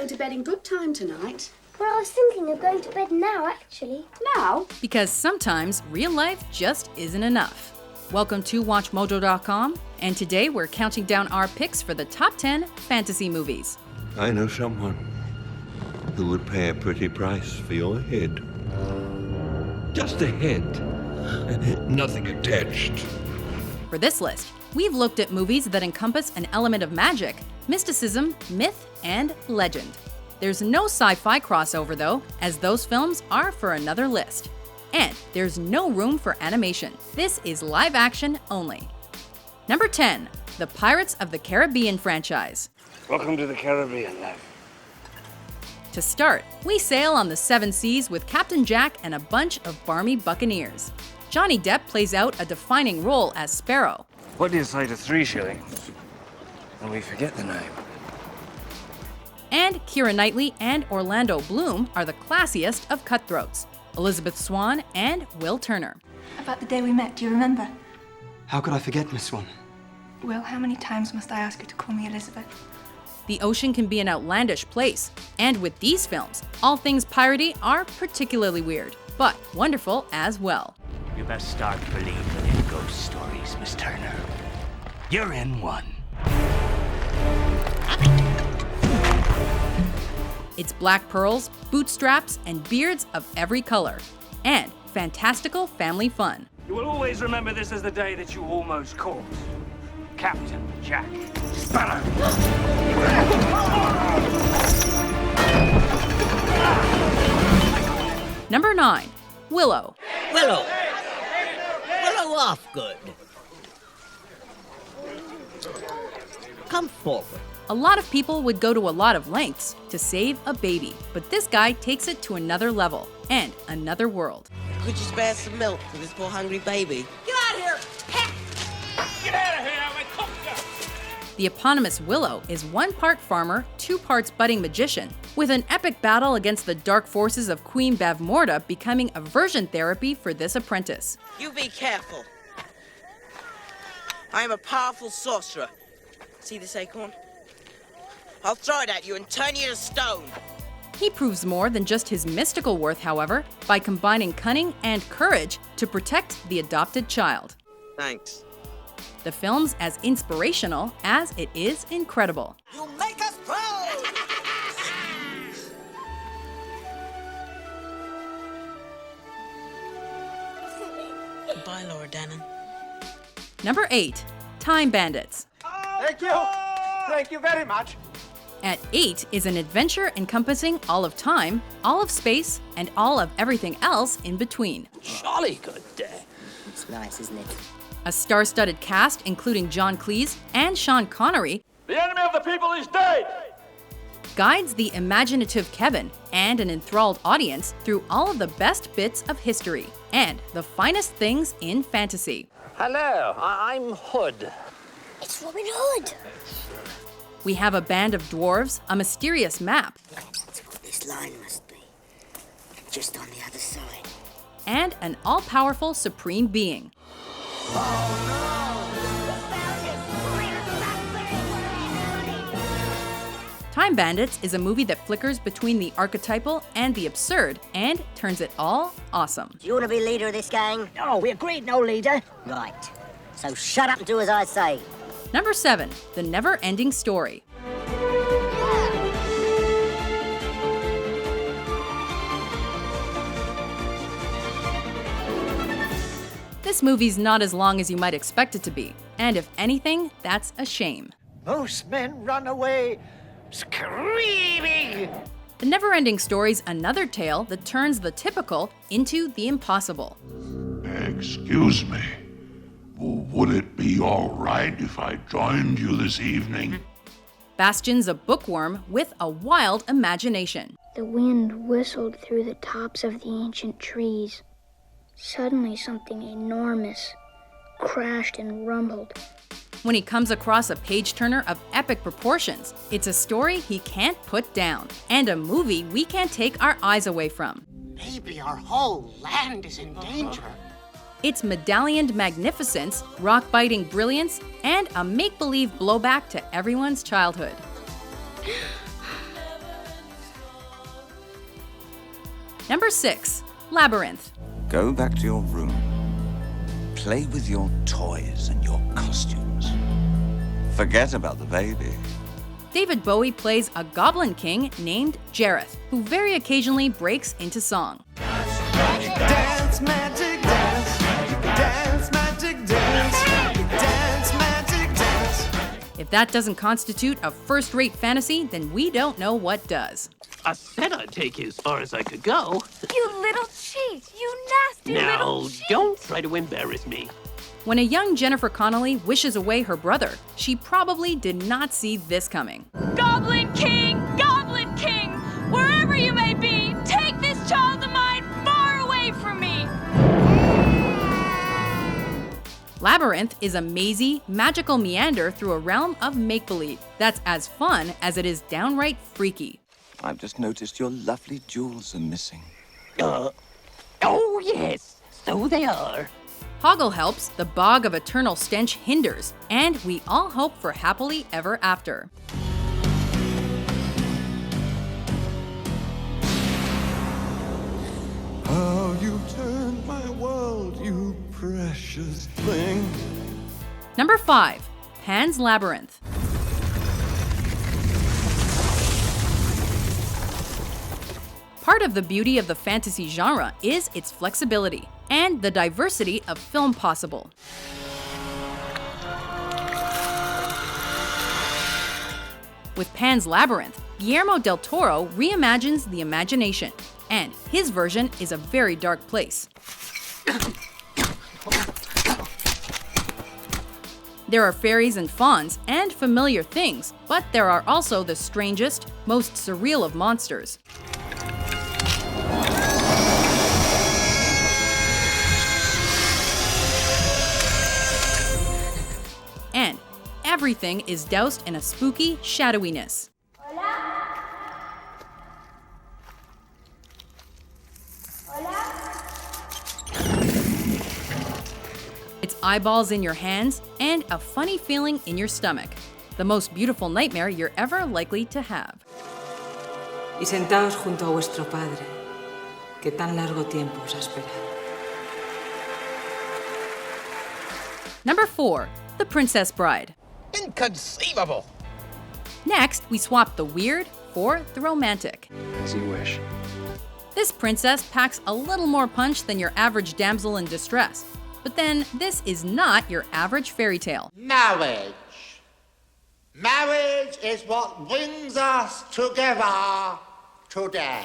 going to bed in good time tonight. Well, I was thinking of going to bed now, actually. Now? Because sometimes real life just isn't enough. Welcome to WatchMojo.com, and today we're counting down our picks for the top 10 fantasy movies. I know someone who would pay a pretty price for your head. Just a head. Nothing attached. For this list, we've looked at movies that encompass an element of magic, mysticism, myth, and legend. There's no sci-fi crossover though, as those films are for another list. And there's no room for animation. This is live action only. Number 10, the Pirates of the Caribbean franchise. Welcome to the Caribbean, love. To start, we sail on the seven seas with Captain Jack and a bunch of barmy buccaneers. Johnny Depp plays out a defining role as Sparrow. What do you say to 3 shillings? And we forget the name. And Keira Knightley and Orlando Bloom are the classiest of cutthroats. Elizabeth Swann and Will Turner. About the day we met, do you remember? How could I forget, Miss Swan? Will, how many times must I ask you to call me Elizabeth? The ocean can be an outlandish place, and with these films, all things piratey are particularly weird, but wonderful as well. You best start believing in ghost stories, Miss Turner. You're in one. It's black pearls, bootstraps, and beards of every color, and fantastical family fun. You will always remember this as the day that you almost caught Captain Jack Sparrow. Number 9, Willow. Willow Offgood. Come forward. A lot of people would go to a lot of lengths to save a baby, but this guy takes it to another level and another world. Could you spare some milk for this poor hungry baby? Get out of here! Get out of here, I'm a copter! The eponymous Willow is 1 part farmer, 2 parts budding magician, with an epic battle against the dark forces of Queen Bavmorda becoming aversion therapy for this apprentice. You be careful. I am a powerful sorcerer. See this acorn? I'll throw it at you and turn you to stone. He proves more than just his mystical worth, however, by combining cunning and courage to protect the adopted child. Thanks. The film's as inspirational as it is incredible. You make us proud! Goodbye, Laura Dannon. Number 8, Time Bandits. Thank you! Thank you very much! At 8 is an adventure encompassing all of time, all of space, and all of everything else in between. Jolly good day. It's nice, isn't it? A star-studded cast including John Cleese and Sean Connery The enemy of the people is dead! guides the imaginative Kevin and an enthralled audience through all of the best bits of history and the finest things in fantasy. Hello, I'm Hood. It's Robin Hood. We have a band of dwarves, a mysterious map, That's what this line must be. Just on the other side. and an all-powerful supreme being. Time Bandits is a movie that flickers between the archetypal and the absurd and turns it all awesome. Do you want to be leader of this gang? No, we agreed no leader. Right. So shut up and do as I say. Number 7, The Never-Ending Story. This movie's not as long as you might expect it to be, and if anything, that's a shame. Most men run away screaming! The Never-Ending Story's another tale that turns the typical into the impossible. Excuse me. Would it be all right if I joined you this evening? Bastion's a bookworm with a wild imagination. The wind whistled through the tops of the ancient trees. Suddenly, something enormous crashed and rumbled. When he comes across a page-turner of epic proportions, it's a story he can't put down, and a movie we can't take our eyes away from. Maybe our whole land is in danger. It's medallioned magnificence, rock-biting brilliance, and a make-believe blowback to everyone's childhood. Number 6. Labyrinth. Go back to your room. Play with your toys and your costumes. Forget about the baby. David Bowie plays a goblin king named Jareth, who very occasionally breaks into song. Dance, magic, dance. Dance, magic, dance. Dance, magic, dance. If that doesn't constitute a first-rate fantasy, then we don't know what does. I said I'd take you as far as I could go. You little cheat! You nasty little Now, cheat! don't try to embarrass me. When a young Jennifer Connelly wishes away her brother, she probably did not see this coming. Goblin King! Goblin King! Wherever you may be, take this child of mine far away from me! Labyrinth is a mazy, magical meander through a realm of make-believe that's as fun as it is downright freaky. I've just noticed your lovely jewels are missing. Oh, yes, so they are. Hoggle helps, the bog of eternal stench hinders, and we all hope for happily ever after. How you turned my world, you precious thing. Number 5. Pan's Labyrinth. Part of the beauty of the fantasy genre is its flexibility and the diversity of film possible. With Pan's Labyrinth, Guillermo del Toro reimagines the imagination, and his version is a very dark place. There are fairies and fauns and familiar things, but there are also the strangest, most surreal of monsters. And everything is doused in a spooky shadowiness. It's eyeballs in your hands and a funny feeling in your stomach. The most beautiful nightmare you're ever likely to have. Y sentaos junto a vuestro padre, que tan largo tiempo os ha esperado. Number 4. The Princess Bride. Inconceivable! Next, we swap the weird for the romantic. As you wish. This princess packs a little more punch than your average damsel in distress. But then, this is not your average fairy tale. Marriage. Marriage is what brings us together today.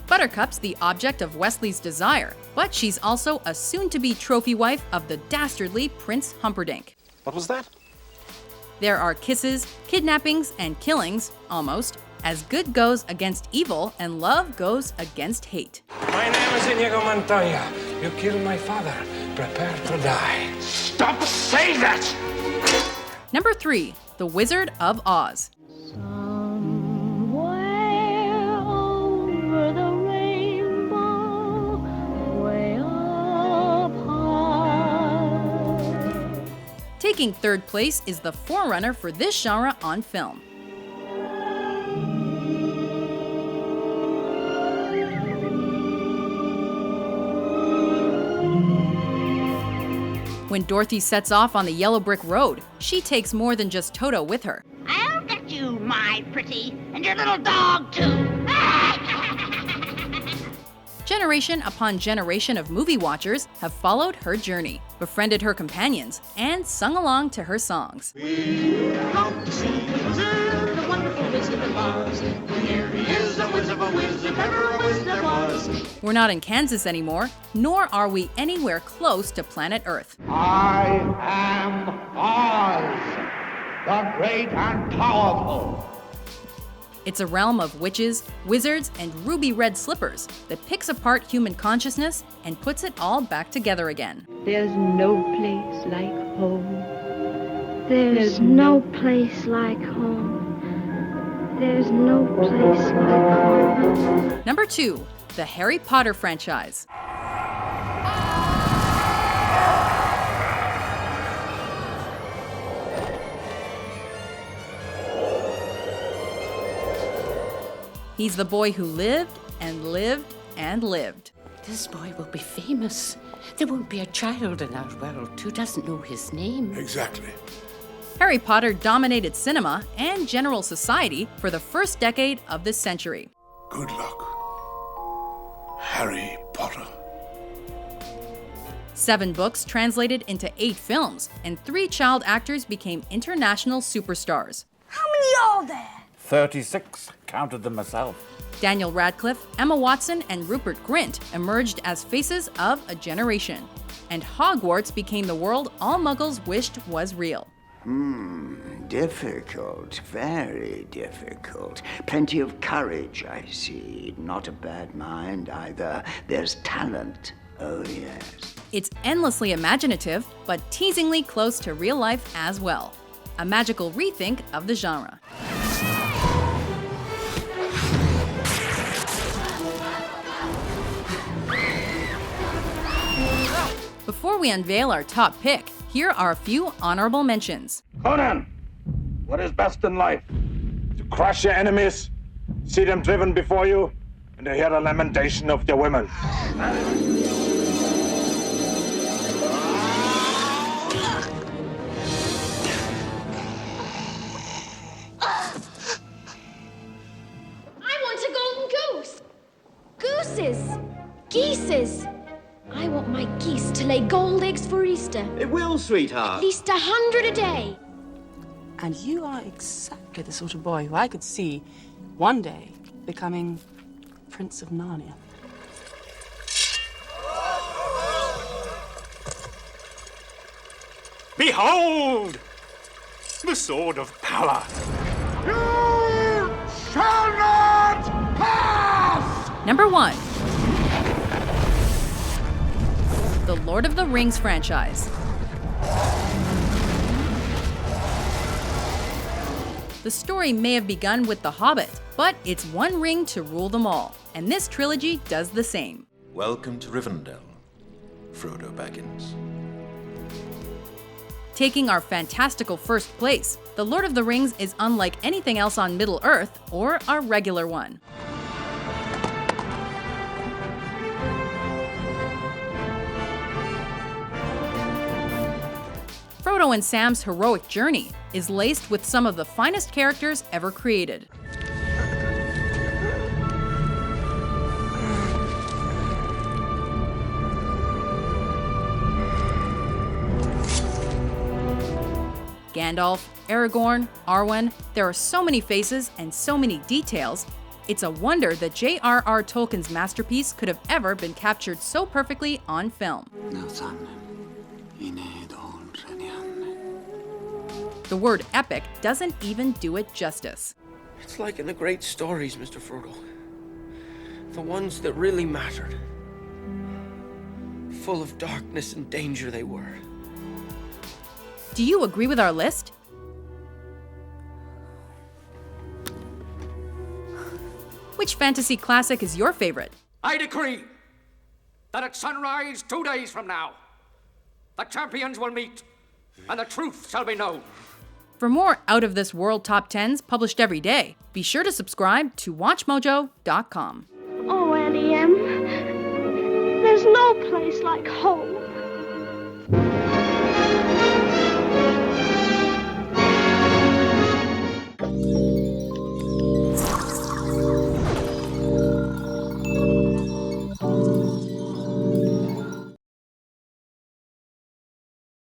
Buttercup's the object of Wesley's desire, but she's also a soon-to-be trophy wife of the dastardly Prince Humperdinck. What was that? There are kisses, kidnappings, and killings, almost, as good goes against evil and love goes against hate. My name is Inigo Montoya. You killed my father. Prepare to die. Stop saying that! Number 3. The Wizard of Oz. Over the rainbow, way up high. Taking third place is the forerunner for this genre on film. When Dorothy sets off on the yellow brick road, she takes more than just Toto with her. I'll get you, my pretty, and your little dog, too. Generation upon generation of movie watchers have followed her journey, befriended her companions, and sung along to her songs. We've come to see the wizard, the wonderful Wizard of Oz. Here he is, a wizard, if ever a wizard was. We're not in Kansas anymore, nor are we anywhere close to planet Earth. I am Oz, the great and powerful. It's a realm of witches, wizards, and ruby red slippers that picks apart human consciousness and puts it all back together again. There's no place like home. There's no place like home. There's no place like home. Number 2. The Harry Potter franchise. He's the boy who lived and lived and lived. This boy will be famous. There won't be a child in our world who doesn't know his name. Exactly. Harry Potter dominated cinema and general society for the first decade of this century. Good luck, Harry Potter. 7 books translated into 8 films, and 3 child actors became international superstars. How many are there? 36, counted them myself. Daniel Radcliffe, Emma Watson, and Rupert Grint emerged as faces of a generation. And Hogwarts became the world all Muggles wished was real. Difficult, very difficult. Plenty of courage, I see. Not a bad mind either. There's talent. Oh, yes. It's endlessly imaginative, but teasingly close to real life as well. A magical rethink of the genre. Before we unveil our top pick, here are a few honorable mentions. Conan, what is best in life? To crush your enemies, see them driven before you, and to hear the lamentation of their women. I want a golden goose. Gooses. Geeses. I want my geese to lay gold eggs for Easter. It will, sweetheart. At least 100 a day. And you are exactly the sort of boy who I could see one day becoming Prince of Narnia. Behold! The sword of power. You shall not pass! Number 1. The Lord of the Rings franchise. The story may have begun with The Hobbit, but it's one ring to rule them all, and this trilogy does the same. Welcome to Rivendell, Frodo Baggins. Taking our fantastical first place, The Lord of the Rings is unlike anything else on Middle-earth or our regular one. Frodo and Sam's heroic journey is laced with some of the finest characters ever created. Gandalf, Aragorn, Arwen, there are so many faces and so many details. It's a wonder that J.R.R. Tolkien's masterpiece could have ever been captured so perfectly on film. The word epic doesn't even do it justice. It's like in the great stories, Mr. Frodo. The ones that really mattered. Full of darkness and danger they were. Do you agree with our list? Which fantasy classic is your favorite? I decree that at sunrise 2 days from now, the champions will meet and the truth shall be known. For more out-of-this-world top 10s published every day, be sure to subscribe to WatchMojo.com. Oh, Auntie Em, there's no place like home.